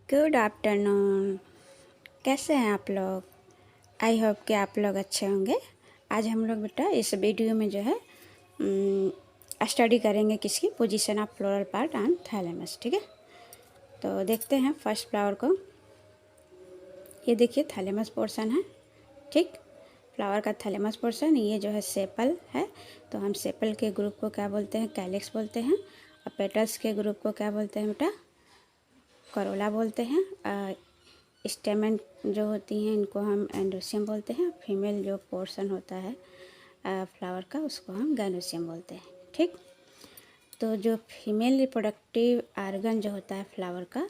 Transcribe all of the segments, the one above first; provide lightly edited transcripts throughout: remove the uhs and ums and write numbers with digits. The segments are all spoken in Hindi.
Good afternoon. कैसे हैं आप लोग? आई होप कि आप लोग अच्छे होंगे। आज हम लोग बेटा इस वीडियो में जो है स्टडी करेंगे किसकी position of floral part and thalamus. ठीक है, तो देखते हैं फर्स्ट फ्लावर को। ये देखिए थैलेमस पोर्शन है। ठीक, फ्लावर का थैलेमस पोर्शन, ये जो है सेपल है। तो हम सेपल के ग्रुप को क्या बोलते हैं? कैलिक्स बोलते हैं। और पेटल्स के ग्रुप को क्या बोलते हैं बेटा? करोला बोलते हैं। स्टेमन जो होती हैं इनको हम एंड्रोसियम बोलते हैं। फीमेल जो पोर्शन होता है फ्लावर का उसको हम गाइनोसियम बोलते हैं। ठीक, तो जो फीमेल रिप्रोडक्टिव आर्गन जो होता है फ्लावर का,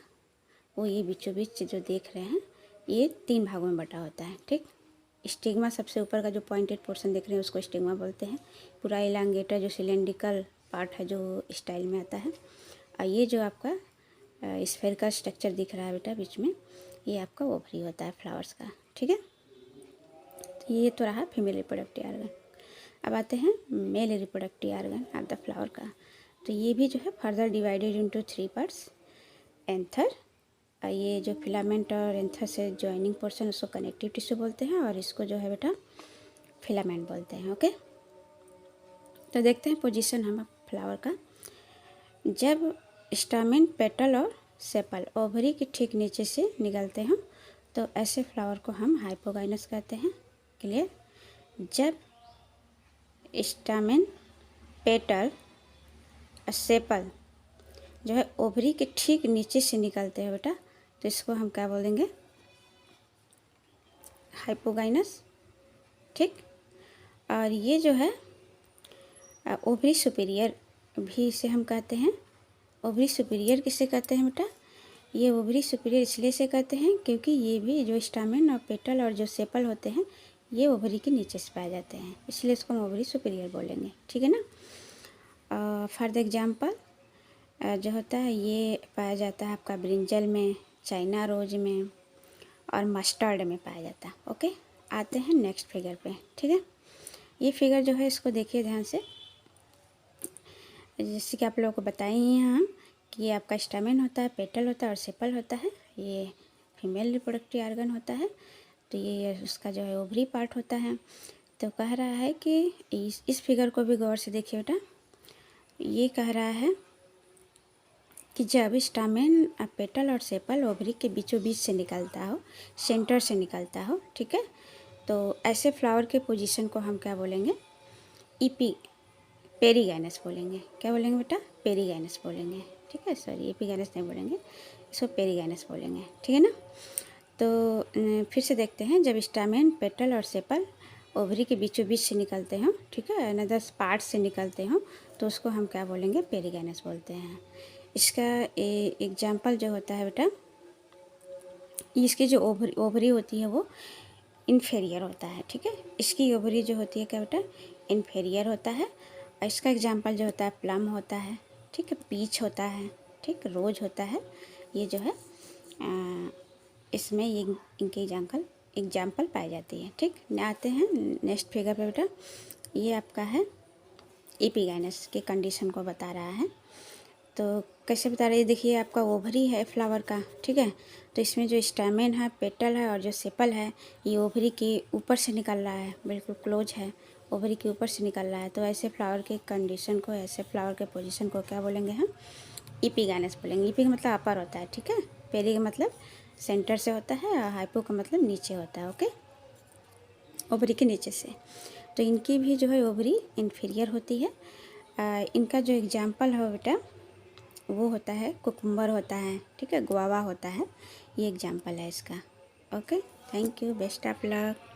वो ये बीचों बीच जो देख रहे हैं ये 3 भागों में बटा होता है। ठीक, स्टिग्मा सबसे ऊपर का जो पॉइंटेड पोर्शन देख रहे हैं उसको स्टिग्मा बोलते हैं। पूरा इलांगेटर जो सिलेंड्रिकल पार्ट है जो स्टाइल में आता है। और ये जो आपका स्फेयर का स्ट्रक्चर दिख रहा है बेटा बीच में, ये आपका ओवरी होता है फ्लावर्स का। ठीक है, तो ये तो रहा फीमेल रिप्रोडक्टिव आर्गन। अब आते हैं male reproductive organ of the flower का। तो ये भी जो है further divided into 3 parts. Anther, ये जो फिलामेंट और एंथर से जॉइनिंग पोर्शन उसको कनेक्टिव टिश्यू बोलते हैं, और इसको जो है बेटा फिलामेंट बोलते हैं। ओके, तो देखते हैं पोजीशन हम फ्लावर का। जब स्टामेन, पेटल और सेपल ओवरी के ठीक नीचे से निकलते हैं तो ऐसे फ्लावर को हम हाइपोगाइनस कहते हैं। क्लियर? जब स्टामेन, पेटल और सेपल जो है ओवरी के ठीक नीचे से निकलते हैं बेटा, तो इसको हम क्या बोलेंगे? हाइपोगाइनस। ठीक, और ये जो है ओवरी सुपीरियर भी इसे हम कहते हैं। ओवरी सुपीरियर किसे कहते हैं बेटा? ये ओवरी सुपीरियर इसलिए से कहते हैं क्योंकि ये भी जो स्टामेन और पेटल और जो सेपल होते हैं ये ओवरी के नीचे से पाए जाते हैं, इसलिए इसको हम ओवरी सुपीरियर बोलेंगे। ठीक है ना? फॉर द एग्जाम्पल जो होता है ये पाया जाता है आपका ब्रिंजल में, चाइना रोज में और मस्टर्ड में पाया जाता है। ओके, आते हैं नेक्स्ट फिगर पे। ठीक है, ये फिगर जो है इसको देखिए ध्यान से। जैसे कि आप लोगों को बताए ही हैं हम कि ये आपका स्टामेन होता है, पेटल होता है और सेपल होता है। ये फीमेल रिप्रोडक्टिव आर्गन होता है। तो ये उसका जो है ओवरी पार्ट होता है। तो कह रहा है कि इस फिगर को भी गौर से देखिए बेटा। ये कह रहा है कि जब स्टामेन, पेटल और सेपल ओवरी के बीचों बीच से निकलता हो, सेंटर से निकलता हो, ठीक है, तो ऐसे फ्लावर के पोजीशन को हम क्या बोलेंगे? पेरीगाइनस बोलेंगे। क्या बोलेंगे बेटा? पेरीगाइनस बोलेंगे। ठीक है, सॉरी एपिगाइनस नहीं बोलेंगे, इसको पेरीगाइनस बोलेंगे। ठीक है ना? तो फिर से देखते हैं। जब स्टामेन, पेटल और सेपल ओवरी के बीचों बीच से निकलते हों, ठीक है, अनदर पार्ट से निकलते हों, तो उसको हम क्या बोलेंगे? पेरीगाइनस बोलते हैं। इसका एग्जाम्पल जो होता है बेटा, इसकी जो ओवरी होती है वो इन्फेरियर होता है। ठीक है, इसकी ओवरी जो होती है क्या बेटा? इन्फेरियर होता है। और इसका एग्जाम्पल जो होता है प्लम होता है, ठीक है, पीच होता है, ठीक, रोज होता है। ये जो है इसमें ये इनके एग्जाम्पल पाई जाती है। ठीक, आते हैं नेक्स्ट फिगर पे बेटा। ये आपका है एपिगाइनस के कंडीशन को बता रहा है। तो कैसे बता रही है? देखिए आपका ओवरी है फ्लावर का, ठीक है, तो इसमें जो स्टामेन है, पेटल है और जो सेपल है ये ओवरी के ऊपर से निकल रहा है, बिल्कुल क्लोज है, ओवरी के ऊपर से निकल रहा है। तो ऐसे फ्लावर के कंडीशन को, ऐसे फ्लावर के पोजीशन को क्या बोलेंगे हम? एपिगाइनस बोलेंगे। एपी का मतलब अपर होता है, ठीक है, पेरी का मतलब सेंटर से होता है और हाइपो का मतलब नीचे होता है। ओके, ओवरी के नीचे से। तो इनकी भी जो है ओवरी इन्फीरियर होती है। इनका जो एग्जाम्पल है बेटा वो होता है कुकुम्बर होता है, ठीक है, गुआवा होता है, ये एग्जाम्पल है इसका। Okay, thank you, best of luck.